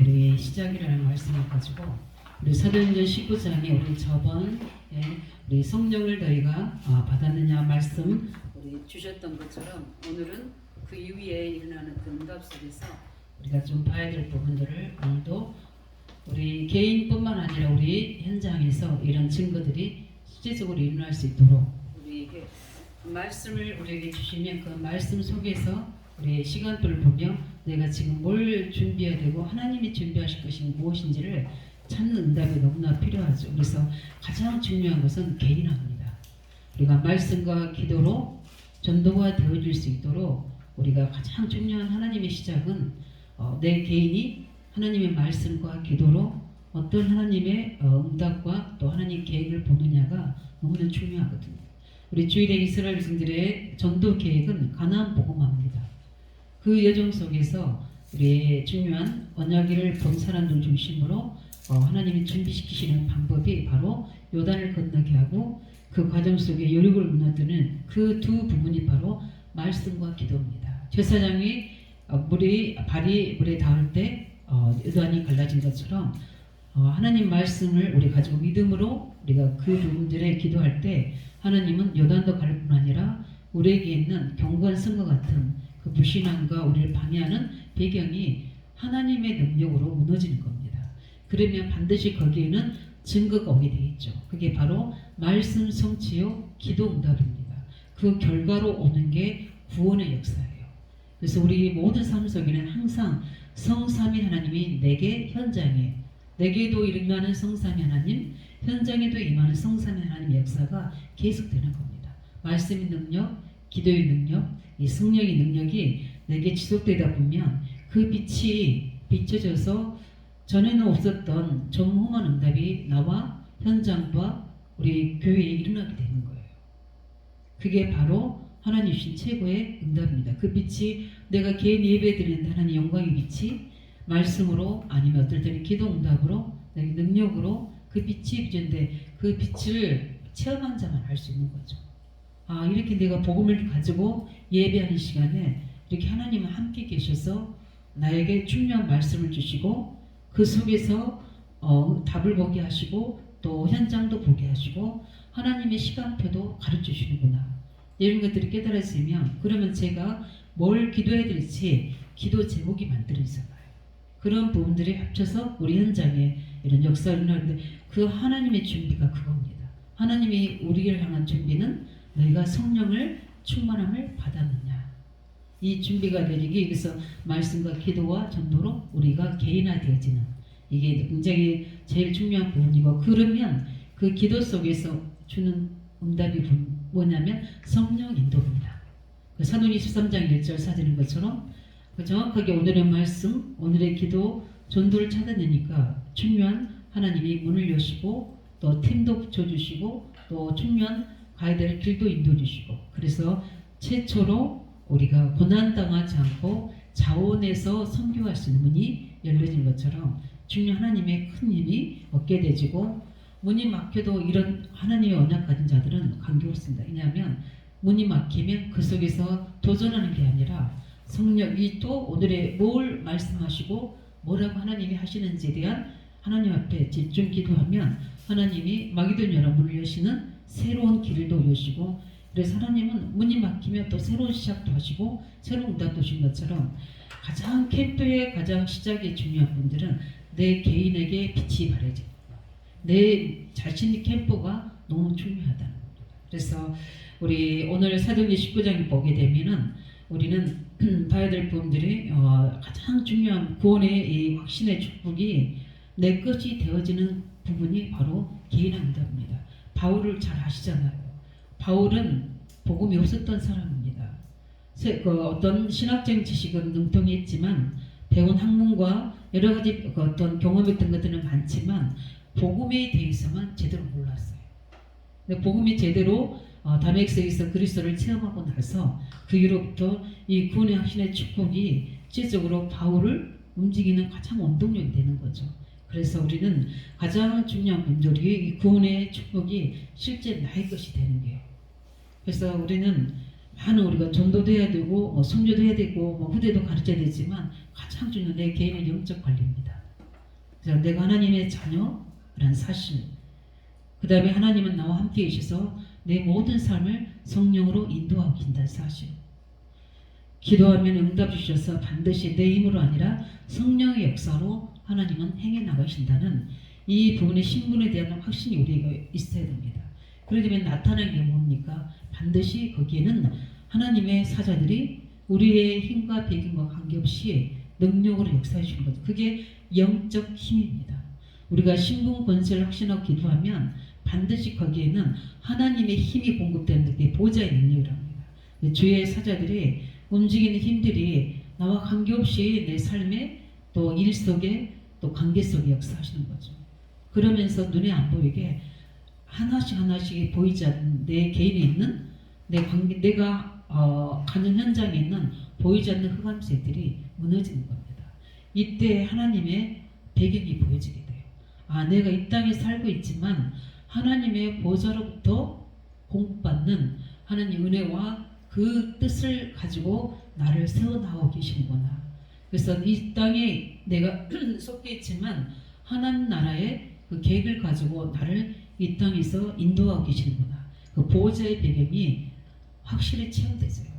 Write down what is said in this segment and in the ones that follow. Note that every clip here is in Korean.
우리 시작이라는 말씀을 가지고 우리 사도행전 19장에 우리 저번에 우리 성령을 너희가 받았느냐 말씀 우리 주셨던 것처럼 오늘은 그 이후에 일어나는 그 응답 속에서 우리가 좀 봐야 될 부분들을 오늘도 우리 개인뿐만 아니라 우리 현장에서 이런 증거들이 실제적으로 일어날 수 있도록 우리에게 말씀을 우리에게 주시면 그 말씀 속에서 우리의 시간표를 보며 내가 지금 뭘 준비해야 되고 하나님이 준비하실 것이 무엇인지를 찾는 응답이 너무나 필요하죠. 그래서 가장 중요한 것은 개인화입니다. 우리가 말씀과 기도로 전도가 되어질 수 있도록 우리가 가장 중요한 하나님의 시작은 내 개인이 하나님의 말씀과 기도로 어떤 하나님의 응답과 또 하나님 계획을 보느냐가 너무나 중요하거든요. 우리 주일의 이스라엘 백성들의 전도 계획은 가나안 복음화입니다. 그 여정 속에서 우리의 중요한 언약을 본 사람들 중심으로 하나님이 준비시키시는 방법이 바로 요단을 건너게 하고 그 과정 속에 여리고를 무너뜨리는 그 두 부분이 바로 말씀과 기도입니다. 제사장이 발이 물에 닿을 때 요단이 갈라진 것처럼 하나님 말씀을 우리 가지고 믿음으로 우리가 그 부분들에 기도할 때 하나님은 요단도 가를 뿐 아니라 우리에게 있는 경건 선과 같은 그 불신앙과 우리를 방해하는 배경이 하나님의 능력으로 무너지는 겁니다. 그러면 반드시 거기에는 증거가 오게 되어 있죠. 그게 바로 말씀 성취요 기도 응답입니다. 그 결과로 오는 게 구원의 역사예요. 그래서 우리 모든 삶 속에는 항상 성삼위 하나님이 내게 현장에 내게도 임하는 성삼위 하나님, 현장에도 임하는 성삼위 하나님의 역사가 계속되는 겁니다. 말씀의 능력, 기도의 능력, 이 성령의 능력이 내게 지속되다 보면 그 빛이 비춰져서 전에는 없었던 정홈한 응답이 나와 현장과 우리 교회에 일어나게 되는 거예요. 그게 바로 하나님 주신 최고의 응답입니다. 그 빛이 내가 개인 예배 드리는데 하나님 영광의 빛이 말씀으로 아니면 어떨 때는 기도 응답으로 내게 능력으로 그 빛이 비쳤는데 그 빛을 체험한 자만 알 수 있는 거죠. 이렇게 내가 복음을 가지고 예배하는 시간에 이렇게 하나님은 함께 계셔서 나에게 중요한 말씀을 주시고 그 속에서 답을 보게 하시고 또 현장도 보게 하시고 하나님의 시간표도 가르쳐 주시는구나. 이런 것들이 깨달아지면 그러면 제가 뭘 기도해야 될지 기도 제목이 만들어져요. 그런 부분들이 합쳐서 우리 현장에 이런 역사를 일어나는데 그 하나님의 준비가 그겁니다. 하나님이 우리를 향한 준비는 너희가 성령을 충만함을 받았느냐. 이 준비가 되기 위해서 말씀과 기도와 전도로 우리가 개인화되어지는 이게 굉장히 제일 중요한 부분이고 그러면 그 기도 속에서 주는 응답이 뭐냐면 성령 인도입니다. 그 사도행전 23장 1절 사지는 것처럼 정확하게 오늘의 말씀, 오늘의 기도, 전도를 찾아내니까 중요한 하나님이 문을 여시고 또 팀도 붙여주시고 또 중요한 가야 될 길도 인도해 주시고 그래서 최초로 우리가 고난당하지 않고 자원해서 선교할 수 있는 문이 열려진 것처럼 중요한 하나님의 큰 힘이 얻게 되지고 문이 막혀도 이런 하나님의 언약 가진 자들은 감격스럽습니다. 왜냐하면 문이 막히면 그 속에서 도전하는 게 아니라 성령이 또 오늘의 뭘 말씀하시고 뭐라고 하나님이 하시는지에 대한 하나님 앞에 집중 기도하면 하나님이 마귀된 여러 문을 여시는 새로운 길도 여시고 그래서 하나님은 문이 막히면 또 새로운 시작도 하시고 새로운 응답도 주신 것처럼 가장 캠프의 가장 시작이 중요한 분들은 내 개인에게 빛이 발해져 내 자신의 캠프가 너무 중요하다는 겁니다. 그래서 우리 오늘 사도행전 19장을 보게 되면은 우리는 봐야 될 부분들이 가장 중요한 구원의 이 확신의 축복이 내 것이 되어지는 부분이 바로 개인의 응답입니다. 바울을 잘 아시잖아요. 바울은 복음이 없었던 사람입니다. 어떤 신학적인 지식은 능통했지만 배운 학문과 여러 가지 어떤 경험했던 것들은 많지만 복음에 대해서만 제대로 몰랐어요. 복음이 제대로 다메섹에서 그리스도를 체험하고 나서 그 이후로부터 이 구원의 확신의 축복이 실질적으로 바울을 움직이는 가장 원동력이 되는 거죠. 그래서 우리는 가장 중요한 분들이 이 구원의 축복이 실제 나의 것이 되는 거예요. 그래서 우리는 많은 우리가 전도도 해야 되고 성교도 해야 되고 후대도 가르쳐야 되지만 가장 중요한 내 개인의 영적 관리입니다. 그래서 내가 하나님의 자녀라는 사실, 그 다음에 하나님은 나와 함께 계셔서 내 모든 삶을 성령으로 인도하고 계신다는 사실, 기도하면 응답 주셔서 반드시 내 힘으로 아니라 성령의 역사로 하나님은 행해 나가신다는 이 부분의 신분에 대한 확신이 우리에게 있어야 됩니다. 그러려면 나타나는 게 뭡니까? 반드시 거기에는 하나님의 사자들이 우리의 힘과 배경과 관계없이 능력으로 역사해 주는 거죠. 그게 영적 힘입니다. 우리가 신분 권세를 확신하고 기도하면 반드시 거기에는 하나님의 힘이 공급되는 게 보좌의 능력이랍니다. 주의 사자들이 움직이는 힘들이 나와 관계없이 내 삶에 또 일 속에 또 관계 속에 역사하시는 거죠. 그러면서 눈에 안 보이게 하나씩 하나씩 보이지 않는 내 개인에 있는 내 관계, 내가 가는 현장에 있는 보이지 않는 흑암새들이 무너지는 겁니다. 이때 하나님의 배경이 보여지게 돼요. 아, 내가 이 땅에 살고 있지만 하나님의 보좌로부터 공급받는 하나님 은혜와 그 뜻을 가지고 나를 세워나오고 계시는구나. 그래서 이 땅에 내가 속해 있지만 하나님 나라의 그 계획을 가지고 나를 이 땅에서 인도하고 계시는구나. 그 보호자의 배경이 확실히 체험되세요.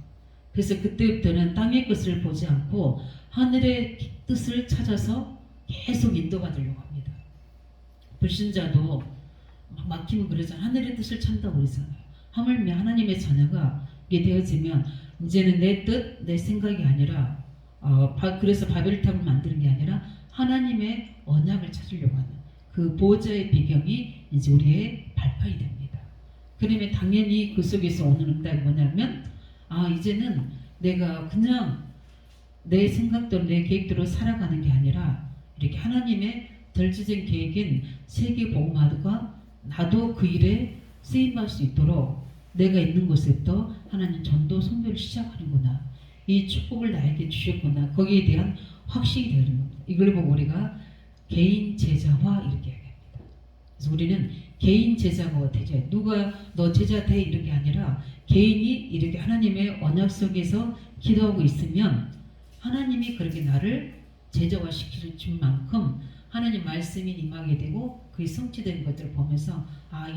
그래서 그때부터는 땅의 것을 보지 않고 하늘의 뜻을 찾아서 계속 인도받으려고 합니다. 불신자도 막히면 그러잖아요. 하늘의 뜻을 찾는다고 그러잖아요. 하물며 하나님의 자녀가 이게 되어지면 이제는 내 뜻, 내 생각이 아니라 그래서 바벨탑을 만드는 게 아니라 하나님의 언약을 찾으려고 하는 그 보호자의 배경이 이제 우리의 발판이 됩니다. 그러면 당연히 그 속에서 오는 응답이 뭐냐면 이제는 내가 그냥 내 생각대로 내 계획대로 살아가는 게 아니라 이렇게 하나님의 덜지진 계획인 세계복음화가 나도 그 일에 쓰임받을 수 있도록 내가 있는 곳에부터 하나님 전도 선교를 시작하는구나. 이 축복을 나에게 주셨구나. 거기에 대한 확신이 되는 겁니다. 이걸 보고 우리가 개인 제자화 이렇게 얘기합니다. 그래서 우리는 개인 제자가 되죠. 누가 너 제자 돼 이런 게 아니라 개인이 이렇게 하나님의 언약 속에서 기도하고 있으면 하나님이 그렇게 나를 제자화 시키는 만큼 하나님 말씀이 임하게 되고 그게 성취된 것들을 보면서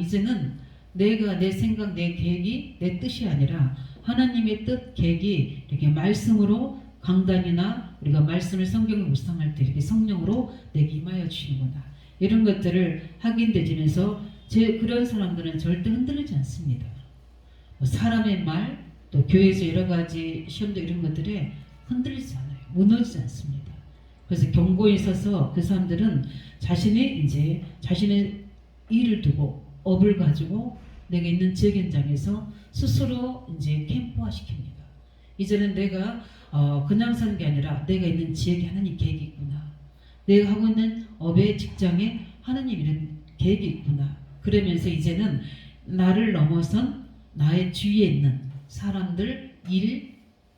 이제는 내가 내 생각, 내 계획이 내 뜻이 아니라 하나님의 뜻, 계획이 이렇게 말씀으로 강단이나 우리가 말씀을 성경을 묵상할 때 이렇게 성령으로 내게 임하여 주시는구나. 이런 것들을 확인되면서 그런 사람들은 절대 흔들리지 않습니다. 사람의 말, 또 교회에서 여러 가지 시험도 이런 것들에 흔들리지 않아요. 무너지지 않습니다. 그래서 경고에 있어서 그 사람들은 자신의 일을 두고 업을 가지고 내가 있는 지역 현장에서 스스로 이제 캠프화 시킵니다. 이제는 내가 그냥 사는 게 아니라 내가 있는 지역에 하나님 계획이 있구나. 내가 하고 있는 업의 직장에 하나님 이런 계획이 있구나. 그러면서 이제는 나를 넘어선 나의 주위에 있는 사람들, 일,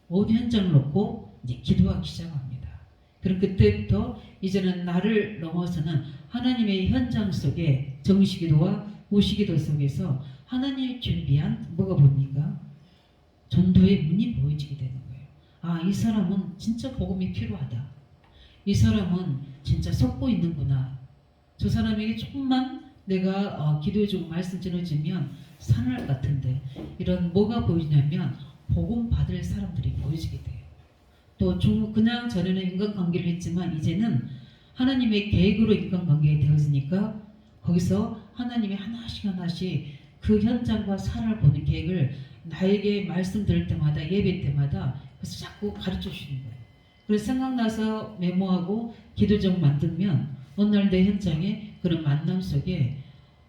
모든 현장을 놓고 이제 기도하기 시작합니다. 그럼 그때부터 이제는 나를 넘어서는 하나님의 현장 속에 정시기도와 무시기도 속에서 하나님이 준비한 뭐가 뭡니까? 전도의 문이 보여지게 되는 거예요. 이 사람은 진짜 복음이 필요하다. 이 사람은 진짜 속고 있는구나. 저 사람에게 조금만 내가 기도해주고 말씀 전해주면 산할 것 같은데 이런 뭐가 보이냐면 복음 받을 사람들이 보여지게 돼요. 또 그냥 전에는 인간관계를 했지만 이제는 하나님의 계획으로 인간관계가 되어지니까 거기서 하나님이 하나씩 그 현장과 산을 보는 계획을 나에게 말씀 들을 때마다 예배 때마다 그래서 자꾸 가르쳐 주시는 거예요. 그래서 생각나서 메모하고 기도적 만들면 어느 날 내 현장에 그런 만남 속에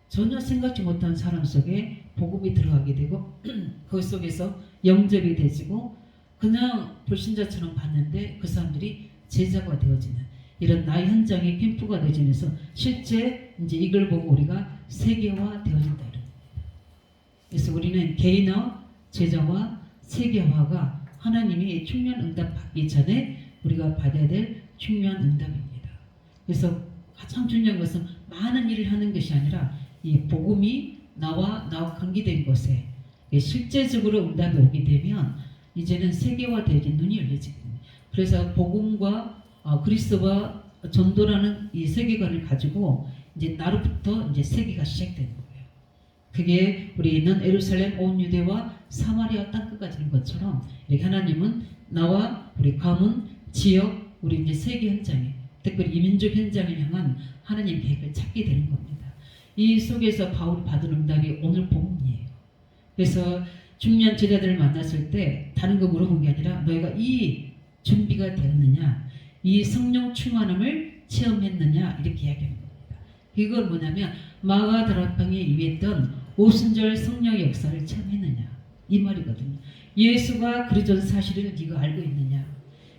전혀 생각지 못한 사람 속에 복음이 들어가게 되고 그 속에서 영접이 되지고 그냥 불신자처럼 봤는데 그 사람들이 제자가 되어지는 이런 나의 현장의 캠프가 되어지면서 실제 이제 이걸 보고 우리가 세계화 되어진다 이런. 그래서 우리는 개인화, 제자화, 세계화가 하나님이 충만 응답 받기 전에 우리가 받아야 될 중요한 응답입니다. 그래서 가장 중요한 것은 많은 일을 하는 것이 아니라 이 복음이 나와 관계된 것에 실제적으로 응답이 오게 되면 이제는 세계화되게 눈이 열려지거든요. 그래서 복음과 그리스도와 전도라는 이 세계관을 가지고 이제 나로부터 이제 세계가 시작되는 거예요. 그게 우리는 예루살렘 온 유대와 사마리아 땅끝까지 있는 것처럼 이렇게 하나님은 나와 우리 가문, 지역, 우리 이제 세계 현장에 특별히 이민족 현장을 향한 하나님 계획을 찾게 되는 겁니다. 이 속에서 바울이 받은 응답이 오늘 본문이에요. 그래서 중요한 제자들을 만났을 때 다른 거 물어본 게 아니라 너희가 이 준비가 되었느냐, 이 성령 충만함을 체험했느냐 이렇게 이야기하는 겁니다. 이건 뭐냐면 마가다락방에 임했던 오순절 성령의 역사를 체험했느냐 이 말이거든요. 예수가 그리스도인 사실을 네가 알고 있느냐,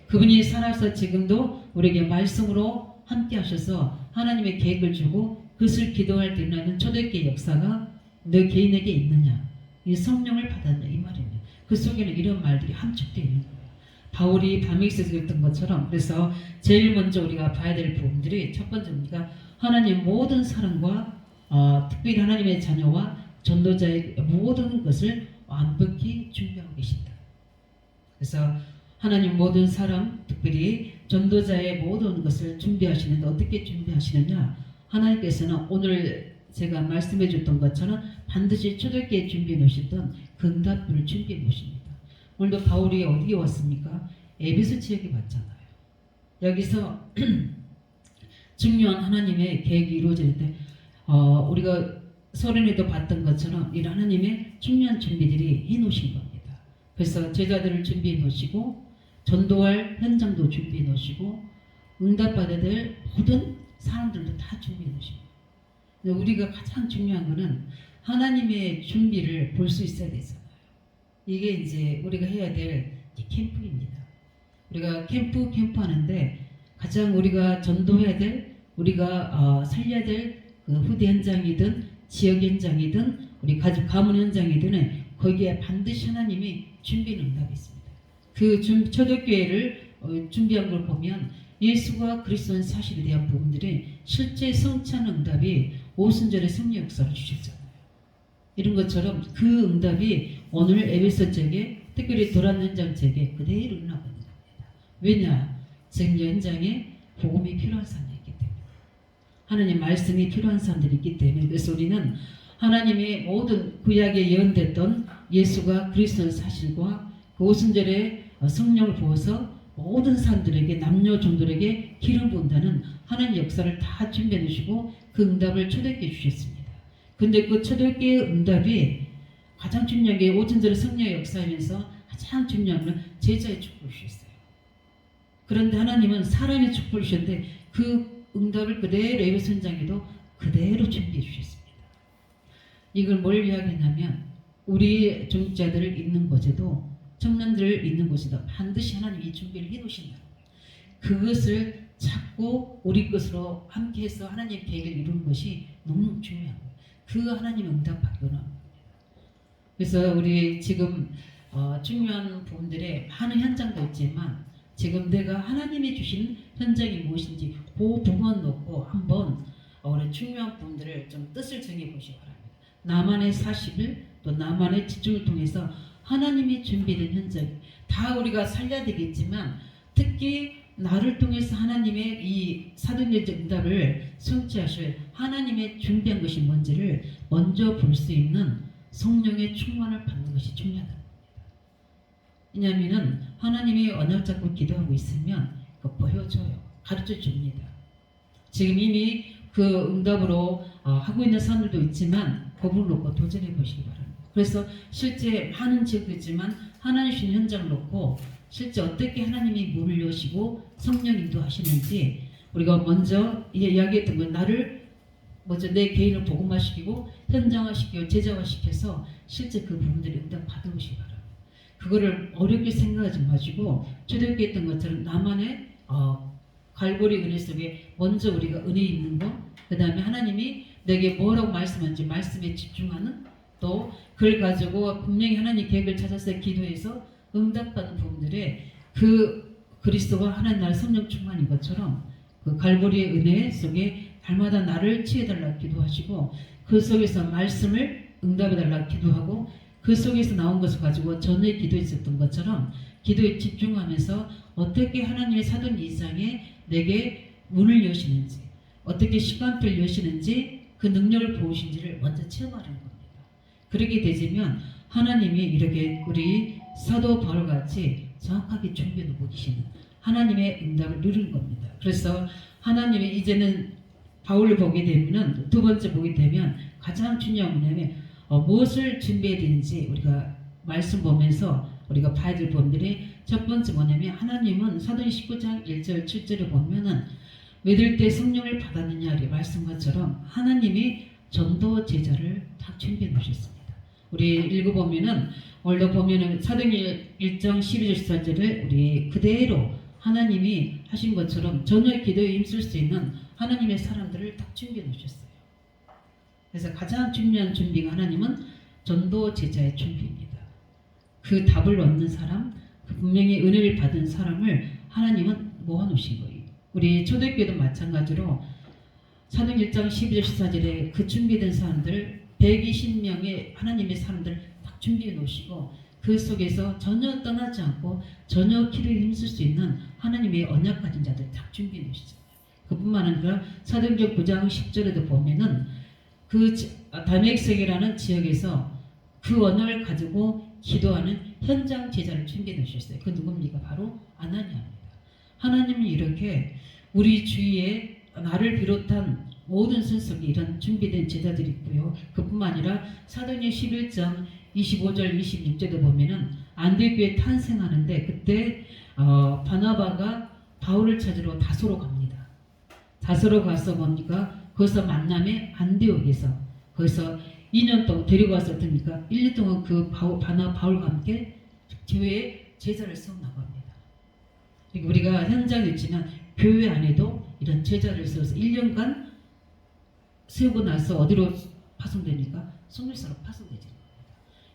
그분이 살아서 지금도 우리에게 말씀으로 함께 하셔서 하나님의 계획을 주고 그것을 기도할 때 일어나는 초대교회 역사가 너 개인에게 있느냐, 이 성령을 받았냐 이 말입니다. 그 속에는 이런 말들이 함축되어 있는 거예요. 바울이 다메섹에서 그랬던 것처럼 그래서 제일 먼저 우리가 봐야 될 부분들이 첫 번째 우리가 하나님 모든 사람과 특별히 하나님의 자녀와 전도자의 모든 것을 완벽히 준비하고 계신다. 그래서 하나님 모든 사람 특별히 전도자의 모든 것을 준비하시는데 어떻게 준비하시느냐, 하나님께서는 오늘 제가 말씀해 줬던 것처럼 반드시 초대교회에 준비해 놓으셨던 그 응답들을 준비해 놓으십니다. 오늘도 바울이 어디에 왔습니까? 에베소 지역에 왔잖아요. 여기서 중요한 하나님의 계획이 이루어지는데 우리가 서론에도 봤던 것처럼 이런 하나님의 중요한 준비들이 해놓으신 겁니다. 그래서 제자들을 준비해 놓으시고 전도할 현장도 준비해 놓으시고 응답받아야 될 모든 사람들도 다 준비해 놓으십니다. 우리가 가장 중요한 것은 하나님의 준비를 볼 수 있어야 되잖아요. 이게 이제 우리가 해야 될 캠프입니다. 우리가 캠프 하는데 가장 우리가 전도해야 될, 우리가 살려야 될 그 후대 현장이든 지역 현장이든 우리 가족 가문 현장이든 거기에 반드시 하나님이 준비는 응답이 있습니다. 그 초대교회를 준비한 걸 보면 예수가 그리스도인 사실에 대한 부분들이 실제 성취하는 응답이 오순절의 성령 역사를 주셨잖아요. 이런 것처럼 그 응답이 오늘 에베소 지역에 특별히 도란 현장 지역에 그대로 일어나고 있는 겁니다. 왜냐? 지금 현장에 복음이 필요한 사람들이 있기 때문에, 하나님 말씀이 필요한 사람들이 있기 때문에, 그래서 우리는 하나님의 모든 구약에 예언됐던 예수가 그리스도의 사실과 그 오순절에 성령을 부어서 모든 사람들에게 남녀 종들에게 기름 부은다는 하나님의 역사를 다 준비해 주시고 그 응답을 초대교회에 주셨습니다. 근데 그 초대교회의 응답이 가장 중요한 게 오순절의 성령의 역사이면서 가장 중요한 건 제자의 축복을 주셨어요. 그런데 하나님은 사람의 축복을 주셨는데 그 응답을 그대로 에베소 현장에도 그대로 준비해 주셨습니다. 이걸 뭘 이야기하냐면 우리 중직자들을 있는 곳에도 청년들을 있는 곳에도 반드시 하나님이 이 준비를 해놓으신다. 그것을 찾고 우리 것으로 함께해서 하나님의 계획을 이루는 것이 너무 중요한 거예요. 그 하나님의 응답 받고 나온 겁니다. 그래서 우리 지금 중요한 부분들에 많은 현장도 있지만 지금 내가 하나님이 주신 현장이 무엇인지 그 부분 놓고 한번 우리 중요한 부분들을 좀 뜻을 정해 보시기 바랍니다. 나만의 40일 또 나만의 집중을 통해서 하나님이 준비된 현장 다 우리가 살려야 되겠지만 특히 나를 통해서 하나님의 이 사도행전 응답을 성취하실 하나님의 준비한 것이 뭔지를 먼저 볼 수 있는 성령의 충만을 받는 것이 중요하다. 왜냐하면 하나님이 언약 잡고 기도하고 있으면 그거 보여줘요. 가르쳐 줍니다. 지금 이미 그 응답으로 하고 있는 사람들도 있지만 그분을 놓고 도전해 보시기 바랍니다. 그래서 실제 많은 지역도 있지만 하나님 주신 현장을 놓고 실제 어떻게 하나님이 문을 여시고 성령 인도하시는지 우리가 먼저 이야기했던 건 나를 먼저 내 개인을 복음화시키고 현장화시키고 제자화시켜서 실제 그 부분들이 응답 받아오시기 바랍니다. 그거를 어렵게 생각하지 마시고 초대교회 했던 것처럼 나만의 갈보리 은혜 속에 먼저 우리가 은혜 있는 거, 그 다음에 하나님이 내게 뭐라고 말씀하는지 말씀에 집중하는, 또 그걸 가지고 분명히 하나님 계획을 찾아서 기도해서 응답받는 부분들에 그 그리스도가 하나님 나라의 성령 충만인 것처럼 그 갈보리의 은혜 속에 날마다 나를 치해달라 기도하시고 그 속에서 말씀을 응답해달라 기도하고 그 속에서 나온 것을 가지고 전에 기도했었던 것처럼 기도에 집중하면서 어떻게 하나님의 사도행 이상에 내게 문을 여시는지, 어떻게 시간표를 여시는지 그 능력을 보이신지를 먼저 체험하는 겁니다. 그렇게 되지면 하나님이 이렇게 우리 사도 바울같이 정확하게 준비해 놓고 계시는 하나님의 응답을 누리는 겁니다. 그래서 하나님이 이제는 바울을 보게 되면 두 번째 보게 되면 가장 중요한 뭐냐면 무엇을 준비해야 되는지 우리가 말씀 보면서 우리가 봐야 될 부분들이 첫 번째 뭐냐면 하나님은 사도행 19장 1절 7절에 보면은 믿을 때 성령을 받았느냐 이 말씀 것처럼 하나님이 전도 제자를 다 준비해 놓으셨습니다. 우리 읽어보면은 원래 보면은 사도행 1장 12절 14절을 우리 그대로 하나님이 하신 것처럼 전혀 기도에 힘쓸 수 있는 하나님의 사람들을 딱 준비해 놓으셨어요. 그래서 가장 중요한 준비가 하나님은 전도 제자의 준비입니다. 그 답을 얻는 사람, 그 분명히 은혜를 받은 사람을 하나님은 모아놓으신 거예요. 우리 초대교회도 마찬가지로 사도행 1장 12절 14절에 그 준비된 사람들 120명의 하나님의 사람들 딱 준비해 놓으시고 그 속에서 전혀 떠나지 않고 전혀 길을 힘쓸 수 있는 하나님의 언약 가진 자들 딱 준비해 놓으시잖아요. 그뿐만 아니라 사도행전 9장 10절에도 보면은 그 다메섹이라는 지역에서 그 언약을 가지고 기도하는 현장 제자를 준비해 놓으셨어요. 그 누굽니까? 바로 아나니아입니다. 하나님이 이렇게 우리 주위에 나를 비롯한 모든 선석이 이런 준비된 제자들이 있고요. 그뿐만 아니라 사도행전 11장 25절 26절도 보면은 안디옥교회 탄생하는데 그때 바나바가 바울을 찾으러 다소로 갑니다. 다소로 가서 뭡니까? 거기서 만남에 안디옥에서 거기서 2년 동안 데리고 와서 어떻습니까? 1년 동안 그 바울과 함께 교회에 제자를 세워 나갑니다. 우리가 현장에 있지만 교회 안에도 이런 제자를 세워서 1년간 세우고 나서 어디로 파송됩니까? 성밀사로 파송되죠.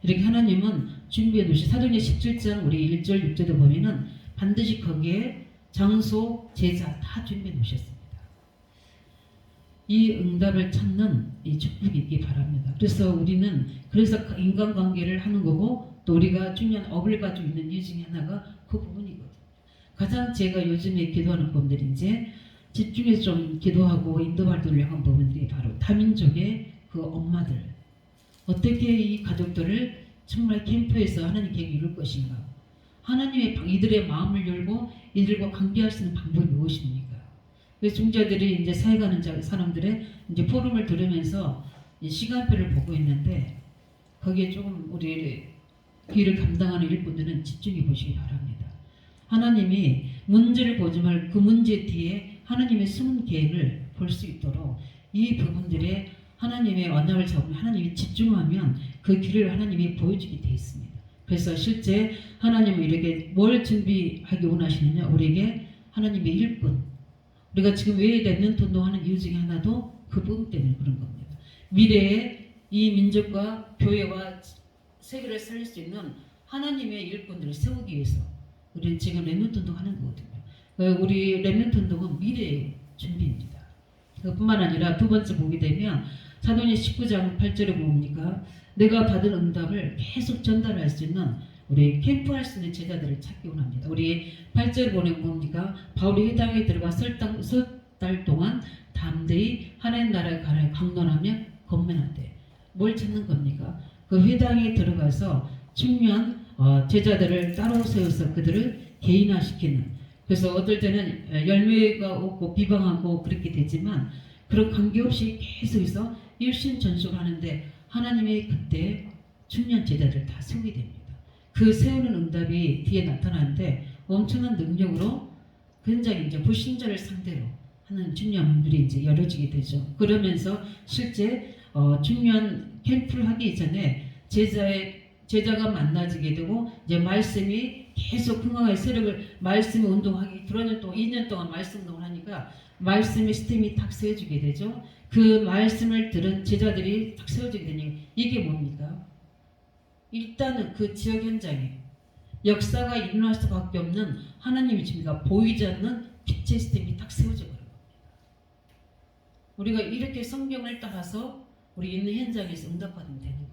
이렇게 하나님은 준비해 놓으신 사도행전 17장 우리 1절 6절도 보면은 반드시 거기에 장소, 제자 다 준비해 놓으셨습니다. 이 응답을 찾는 이 축복이 있기 바랍니다. 그래서 우리는 그래서 인간관계를 하는 거고 또 우리가 중요한 업을 가지고 있는 이유 중에 하나가 그 부분이거든요. 가장 제가 요즘에 기도하는 부분들이 이제 집중해서 좀 기도하고 인도활동을 향한 부분들이 바로 다민족의 그 엄마들 어떻게 이 가족들을 정말 캠프에서 하나님 계획을 이룰 것인가 하나님의 이들의 마음을 열고 이들과 관계할 수 있는 방법이 무엇입니까? 그래서 중자들이 이제 사역하는 사람들의 이제 포럼을 들으면서 시간표를 보고 있는데 거기에 조금 우리 귀를 감당하는 일꾼들은 집중해 보시기 바랍니다. 하나님이 문제를 보지 말고 그 문제 뒤에 하나님의 숨은 계획을 볼 수 있도록 이 부분들에 하나님의 언약을 잡으면 하나님이 집중하면 그 길을 하나님이 보여주게 되어 있습니다. 그래서 실제 하나님은 이렇게 뭘 준비하기 원하시느냐 우리에게 하나님의 일꾼 우리가 지금 왜 랩넌트 운동하는 이유 중에 하나도 그 부분 때문에 그런 겁니다. 미래에 이 민족과 교회와 세계를 살릴 수 있는 하나님의 일꾼들을 세우기 위해서 우리는 지금 랩넌트 운동하는 거거든요. 우리 랩넌트 운동은 미래의 준비입니다. 그뿐만 아니라 두 번째 보게 되면 사도행전 19장 8절에 뭡니까? 내가 받은 응답을 계속 전달할 수 있는 우리 캠프할 수 있는 제자들을 찾기 원합니다. 우리 8절 보내면 뭡니까? 바울이 회당에 들어가 석 달 동안 담대히 하나님 나라에 가려 강론하며 권면한대. 뭘 찾는 겁니까? 그 회당에 들어가서 중요한 제자들을 따로 세워서 그들을 개인화시키는 그래서 어떨 때는 열매가 없고 비방하고 그렇게 되지만 그런 관계없이 계속해서 일심전속하는데 하나님의 그때 중요한 제자들 다 세우게 됩니다. 그 세우는 응답이 뒤에 나타나는데 엄청난 능력으로 굉장히 이제 불신자를 상대로 하는 중요한 분들이 이제 열어지게 되죠. 그러면서 실제 중요한 캠프를 하기 전에 제자가 만나지게 되고 이제 말씀이 계속 흥황의 세력을 말씀의 운동하기 그러는 또 2년 동안 말씀 운동을 하니까 말씀의 시스템이 딱 세워지게 되죠. 그 말씀을 들은 제자들이 딱 세워지게 되니 이게 뭡니까? 일단은 그 지역 현장에 역사가 일어날 수밖에 없는 하나님의 진리가 보이지 않는 빛의 시스템이 딱 세워져 버린 겁니다. 우리가 이렇게 성경을 따라서 우리 있는 현장에서 응답받으면 되는 거예요.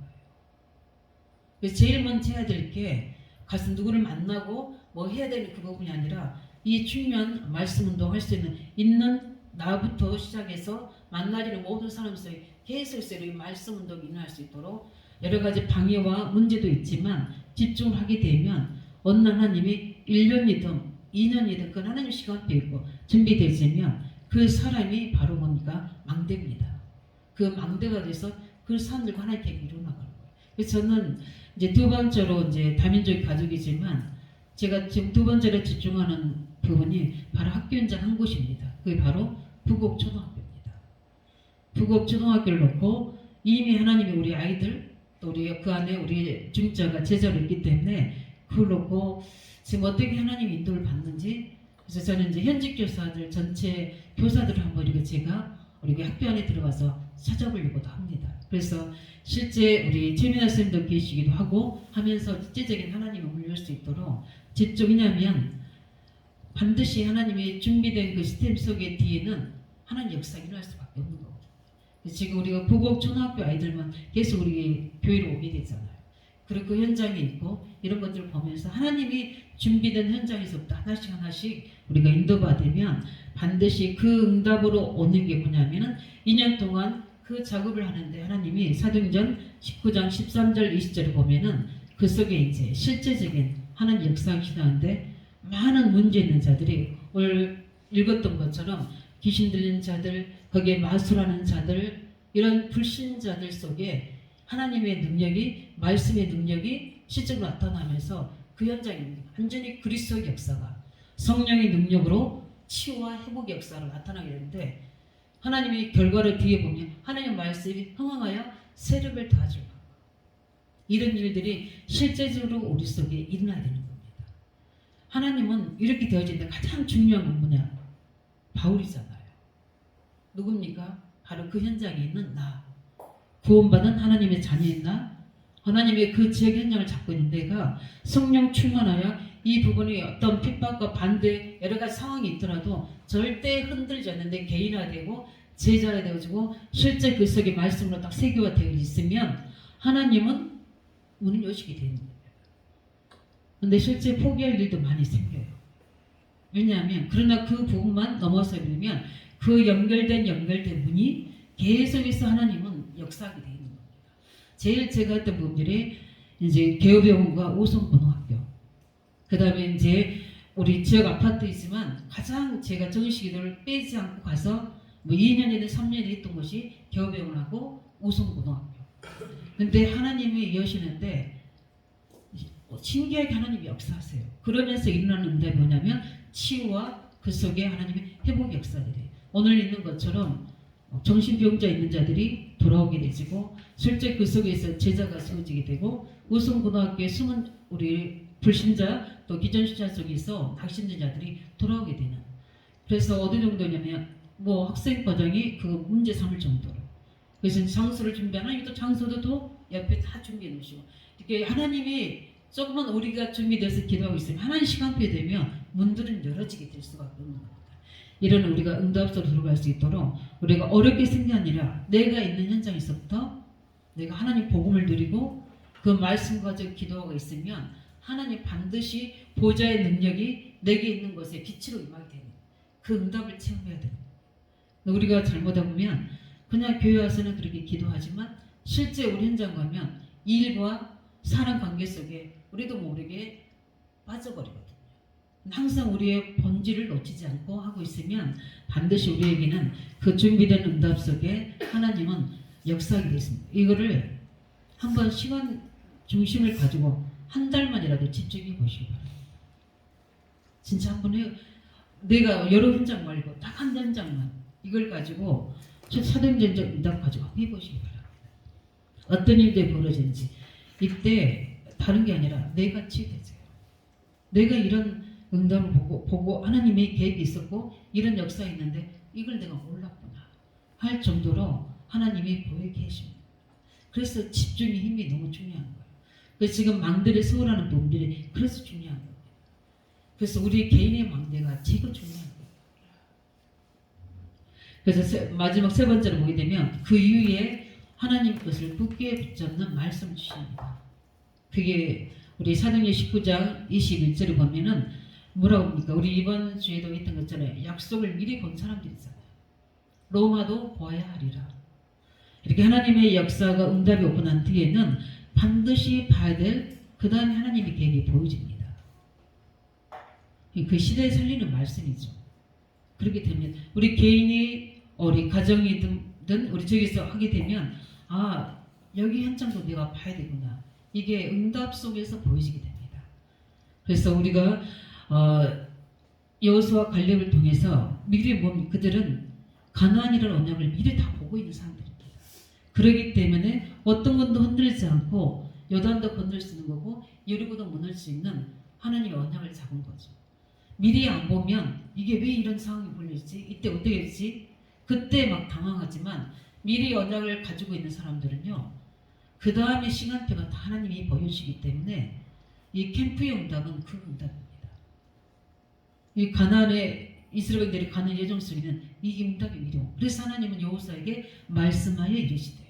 그래서 제일 먼저 해야 될 게 가서 누구를 만나고 뭐 해야 되는 그 부분이 아니라 이 중요한 말씀 운동할 수 있는 나부터 시작해서 만나지는 모든 사람 속에 계속해서 이 말씀 운동이 일어날 수 있도록 여러 가지 방해와 문제도 있지만 집중을 하게 되면 어느 날 하나님이 1년이든 2년이든 그 하나님 시간표 있고 준비되시면 그 사람이 바로 뭡니까? 망대입니다. 그 망대가 돼서 그 사람들과 하나의 계획이 일어나가는 거예요. 그래서 저는 이제 두 번째로 이제 다민족 가족이지만 제가 지금 두 번째로 집중하는 부분이 바로 학교 현장 한 곳입니다. 그게 바로 부곡초등학교입니다. 부곡초등학교를 놓고 이미 하나님이 우리 아이들 또 우리 그 안에 우리 중자가 제자로 있기 때문에 그걸 놓고 지금 어떻게 하나님 인도를 받는지 그래서 저는 이제 현직 교사들 전체 교사들을 한번 이렇게 제가 우리 학교 안에 들어가서 찾아보려고도 합니다. 그래서 실제 우리 최민아 선생님도 계시기도 하고 하면서 실제적인 하나님을 물릴 수 있도록 집중이냐면 반드시 하나님이 준비된 그 시스템 속에 뒤에는 하나님 역사가 일어날 수밖에 없는 거거든요. 지금 우리가 부곡 초등학교 아이들만 계속 우리 교회로 오게 되잖아요. 그리고 그 현장에 있고 이런 것들을 보면서 하나님이 준비된 현장에서부터 하나씩 하나씩 우리가 인도받으면 반드시 그 응답으로 오는 게 뭐냐면은 2년 동안 그 작업을 하는데 하나님이 사도행전 19장 13절 20절을 보면은 그 속에 이제 실제적인 하나님 역사가 기도하는데 많은 문제 있는 자들이 오늘 읽었던 것처럼 귀신 들린 자들, 거기에 마술하는 자들, 이런 불신자들 속에 하나님의 능력이, 말씀의 능력이 실제로 나타나면서 그 현장에 완전히 그리스도의 역사가 성령의 능력으로 치유와 회복의 역사로 나타나게 되는데 하나님의 결과를 뒤에 보면 하나님의 말씀이 흥황하여 세력을 더하죠. 이런 일들이 실제적으로 우리 속에 일어나야 되는 겁니다. 하나님은 이렇게 되어지는데 가장 중요한 건 뭐냐? 바울이잖아요. 누굽니까? 바로 그 현장에 있는 나. 구원받은 하나님의 자녀인 나. 하나님의 그 지역 현장을 잡고 있는 내가 성령 충만하여 이 부분이 어떤 핍박과 반대 여러 가지 상황이 있더라도 절대 흔들지 않는데 개인화되고 제자가 되어지고 실제 그 속에 말씀으로 딱 세계화되어 있으면 하나님은 문을 여시게 되는 거예요. 근데 실제 포기할 일도 많이 생겨요. 왜냐하면 그러나 그 부분만 넘어서 버리면 그 연결된 문이 계속해서 하나님은 역사하게 되어 있는 겁니다. 제일 제가 했던 부분들이 이제 개업병원과 오송고등학교 그 다음에 이제 우리 지역 아파트이지만 가장 제가 정식기도를 빼지 않고 가서 뭐 2년이든 3년이 했던 것이 개업병원하고 오송고등학교. 근데 하나님이 여시는데 신기하게 하나님이 역사하세요. 그러면서 일어나는 응답이 뭐냐면 치유와 그 속에 하나님의 회복의 역사들이 오늘 있는 것처럼 정신병자 있는 자들이 돌아오게 되지고 실제 그 속에서 제자가 세워지게 되고 우성고등학교에 숨은 우리 불신자 또 기존신자 속에서 낙신된 자들이 돌아오게 되는 그래서 어느 정도냐면 뭐 학생 과정이 그 문제 삼을 정도로 그래서 장소를 준비하나 또 장소도 또 옆에 다 준비해 놓으시고 이렇게 하나님이 조금만 우리가 준비돼서 기도하고 있으면 하나님 시간표에 되면 문들은 열어지게 될 수밖에 없는 겁니다. 이런 우리가 응답소로 들어갈 수 있도록 우리가 어렵게 생긴 게 아니라 내가 있는 현장에서부터 내가 하나님 복음을 누리고 그 말씀 가지고 기도하고 있으면 하나님 반드시 보좌의 능력이 내게 있는 것에 빛으로 임하게 되는 그 응답을 체험해야 됩니다. 우리가 잘못하다 보면 그냥 교회 와서는 그렇게 기도하지만 실제 우리 현장 가면 일과 사람 관계 속에 우리도 모르게 빠져버리거든요. 항상 우리의 본질을 놓치지 않고 하고 있으면 반드시 우리에게는 그 준비된 응답 속에 하나님은 역사하게 되었습니다. 이거를 한번 시간 중심을 가지고 한 달만이라도 집중해 보시기 바랍니다. 진짜 한번 해요. 내가 여러 현장 말고 딱 한 현장만 이걸 가지고 사도행전 응답 가지고 해보시기 바랍니다. 어떤 일들이 벌어지는지 이때 다른 게 아니라 내가 치유되세요. 내가 이런 응답을 보고 하나님의 계획이 있었고 이런 역사가 있는데 이걸 내가 몰랐구나 할 정도로 하나님이 보이게 계십니다. 그래서 집중의 힘이 너무 중요한 거예요. 그래서 지금 망대를 세우라는 분들이 그래서 중요한 거예요. 그래서 우리 개인의 망대가 제일 중요한 거예요. 그래서 마지막 세 번째로 보게 되면 그 이후에 하나님 것을 굳게 붙잡는 말씀을 주십니다. 그게 우리 사도행전 19장 21절을 보면은 뭐라고 합니까? 우리 이번 주에도 했던 것처럼 약속을 미리 본 사람들이잖아요. 로마도 보아야 하리라. 이렇게 하나님의 역사가 응답이 오고 난 뒤에는 반드시 봐야 될 그 다음에 하나님의 계획이 보여집니다. 그 시대에 살리는 말씀이죠. 그렇게 되면 우리 개인이 우리 가정이든 우리 저기서 하게 되면 여기 현장도 내가 봐야 되구나. 이게 응답 속에서 보여지게 됩니다. 그래서 우리가 여호수아 갈렙을 통해서 미리 그들은 가나안이라는 언약을 미리 다 보고 있는 사람들입니다. 그렇기 때문에 어떤 것도 흔들지 않고 요단도 건널 수 있는 거고 여리고도 무너질 수 있는 하나님의 언약을 잡은 거죠. 미리 안 보면 이게 왜 이런 상황이 벌려지지? 이때 어떻게 되지? 그때 막 당황하지만 미리 언약을 가지고 있는 사람들은요. 그 다음에 시간표가 다 하나님이 보여주시기 때문에 이 캠프의 응답은 그 응답입니다. 이 가나안에 이스라엘들이 가는 예정 속에는 이 응답이 미리 오고 그래서 하나님은 여호수아에게 말씀하여 이르시되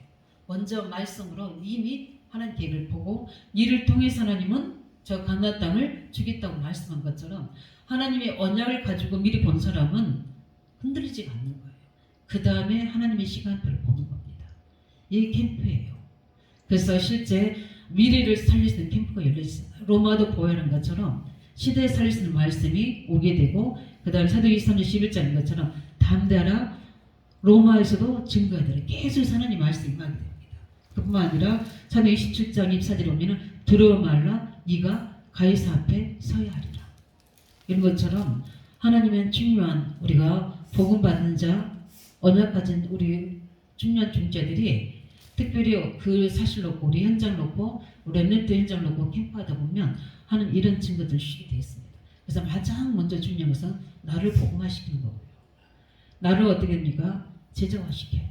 먼저 말씀으로 이미 하나님 계획을 보고 이를 통해서 하나님은 저 가나안 땅을 주겠다고 말씀한 것처럼 하나님의 언약을 가지고 미리 본 사람은 흔들리지 않는 거예요. 그 다음에 하나님의 시간표를 보는 겁니다. 이 캠프예요. 그래서 실제 미래를 살릴 수 있는 캠프가 열려있어요. 로마도 보혈한 것처럼 시대에 살릴 수 있는 말씀이 오게 되고 그 다음에 사도행전 3장 11절인 것처럼 담대하라 로마에서도 증거해야 되라. 계속 하나님 말씀이 임하게 됩니다. 그뿐만 아니라 사도행전 27장 24절에 보면 들어 말라 네가 가이사 앞에 서야 하리라. 이런 것처럼 하나님은 중요한 우리가 복음 받는 자 언약 가진 우리 중요한 중자들이 특별히 그 사실 놓고 우리 현장 놓고 우리 랩런트 현장 놓고 캠프하다 보면 하는 이런 증거들 쉬게 되어 있습니다. 그래서 가장 먼저 중요한 것은 나를 복음화시키는 거고요. 나를 어떻게 합니까? 제자화시켜야 돼요.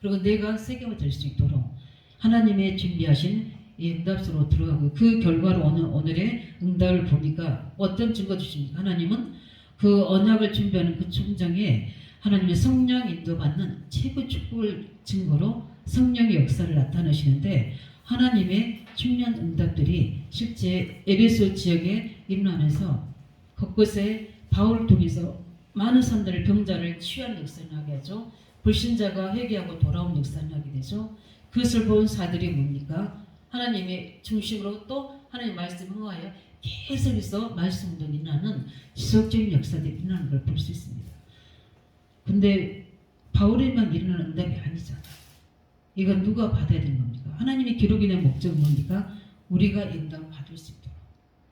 그리고 내가 세계화 될 수 있도록 하나님의 준비하신 이 응답으로 들어가고 그 결과로 오늘의 응답을 보니까 어떤 증거 주십니까? 하나님은 그 언약을 준비하는 그 총장에 하나님의 성령 인도받는 최고 축복을 증거로 성령의 역사를 나타내시는데 하나님의 중요한 응답들이 실제 에베소 지역에 임하면서 곳곳에 바울을 통해서 많은 사람들을 병자를 취하는 역사를 하게 하죠. 불신자가 회개하고 돌아온 역사를 하게 되죠. 그것을 본 사들이 뭡니까? 하나님의 중심으로 또 하나님 말씀 흥하여 계속해서 말씀 운동이 일어나는 지속적인 역사들이 일어나는 걸 볼 수 있습니다. 근데 바울에만 일어나는 응답이 아니잖아요. 이건 누가 받아야 되는 겁니까? 하나님의 기록이 된 목적은 뭡니까? 우리가 응답을 받을 수 있도록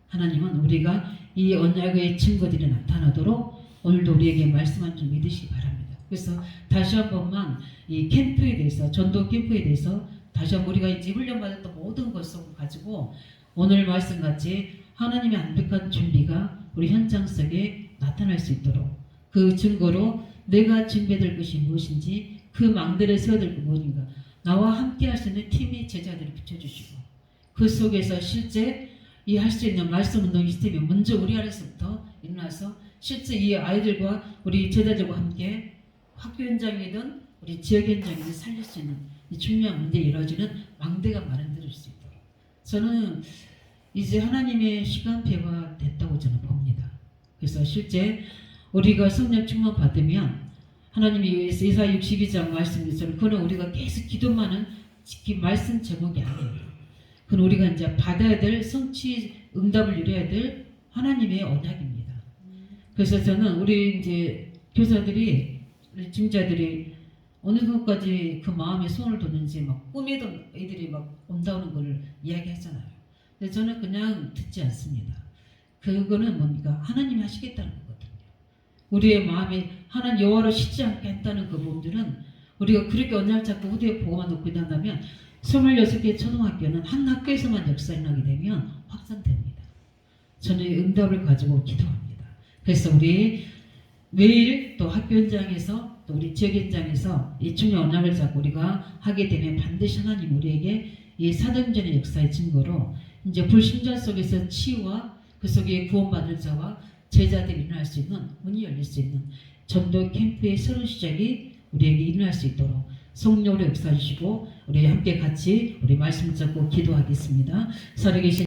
하나님은 우리가 이 언약의 증거들이 나타나도록 오늘도 우리에게 말씀한 줄 믿으시기 바랍니다. 그래서 다시 한 번만 이 캠프에 대해서 전도 캠프에 대해서 다시 한번 우리가 이제 훈련받았던 모든 것을 가지고 오늘 말씀같이 하나님의 완벽한 준비가 우리 현장 속에 나타날 수 있도록 그 증거로 내가 준비될 것이 무엇인지 그 망대를 세워들 것이 무엇인가 나와 함께 할 수 있는 팀의 제자들을 붙여주시고 그 속에서 실제 이 할 수 있는 말씀 운동 시스템이 먼저 우리 안에서부터 일어나서 실제 이 아이들과 우리 제자들과 함께 학교 현장이든 우리 지역 현장이든 살릴 수 있는 이 중요한 문제에 이루어지는 망대가 마련될 수 있도록 저는 이제 하나님의 시간표가 됐다고 저는 봅니다. 그래서 실제 우리가 성령 충만 받으면 하나님이 이사야 62장 말씀처럼 그는 우리가 계속 기도만은 말씀 제목이 아니에요. 그건 우리가 이제 받아야 될 성취 응답을 이뤄야 될 하나님의 언약입니다. 그래서 저는 우리 이제 교사들이 우리 중자들이 어느 정도까지 그 마음에 손을 뒀는지 막 꿈에도 애들이 막 온다는 걸 이야기하잖아요. 근데 저는 그냥 듣지 않습니다. 그거는 뭡니까? 하나님이 하시겠다는 거거든요. 우리의 마음이 하나님 여호와로 쉬지 않게 했다는 그 부분들은 우리가 그렇게 언약을 잡고 후대에 보고만 놓고 있다면 26개 초등학교는 한 학교에서만 역사가 나게 되면 확산됩니다. 저는 응답을 가지고 기도합니다. 그래서 우리 매일 또 학교 현장에서 또 우리 지역 현장에서 이 중요한 언약을 잡고 우리가 하게 되면 반드시 하나님 우리에게 이 사도행전의 역사의 증거로 이제 불신자 속에서 치유와 그 속에 구원받을 자와 제자들이 일어날 수 있는 문이 열릴 수 있는 전도 캠프의 새로운 시작이 우리에게 일어날 수 있도록 성령으로 역사해 주시고 우리 함께 같이 우리 말씀 잡고 기도하겠습니다. 살아계신